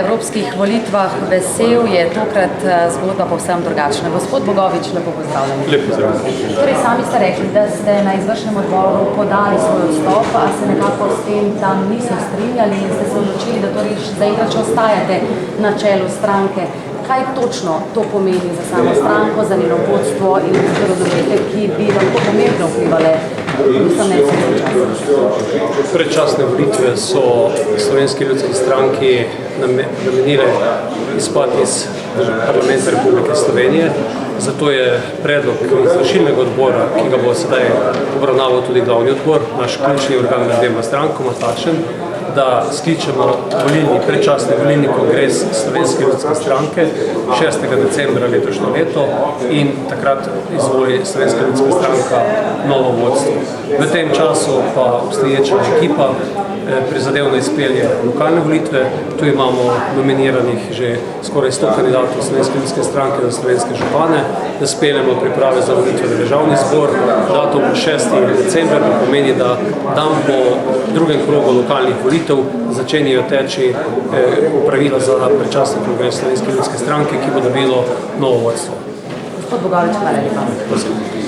evropskih volitvah vesel, je tokrat zgodba povsem drugačna. Gospod Bogovič, lepo pozdravljeni. Lep pozdrav. Torej, sami ste rekli, da ste na izvršnem odboru podali svoj odstop, a se nekako s tem tam niste strinjali in ste se odločili, da torej zaenkrat ostajate na čelu stranke. Kaj točno to pomeni za samo stranko, za njeno vodstvo in razumete, ki bi lahko pomembno vplivale Predčasne volitve so Slovenski ljudski stranki namenile izpad iz parlamenta Republike Slovenije. Zato je predlog izvršilnega odbora, ki ga bo sedaj obravnaval tudi glavni odbor, naš ključni organ med dvema strankoma, takšen, da skličemo predčasni volilni kongres Slovenske ljudske stranke 6. decembra letošnje leto in takrat izvoli Slovenska ljudska stranka novo vodstvo. V tem času pa obstoječa ekipa prizadevno izpelje lokalne volitve. Tu imamo nominiranih že skoraj 100 kandidatov Slovenske ljudske stranke za slovenske župane, da speljemo priprave za volitve v državni zbor. Datum 6. december pomeni, da dan po drugem krogu lokalnih volitev začenjajo teči opravila za predčasni kongres Slovenske ljudske stranke, ki bo dobilo novo vodstvo. Gospod Bogovič, hvala lepa.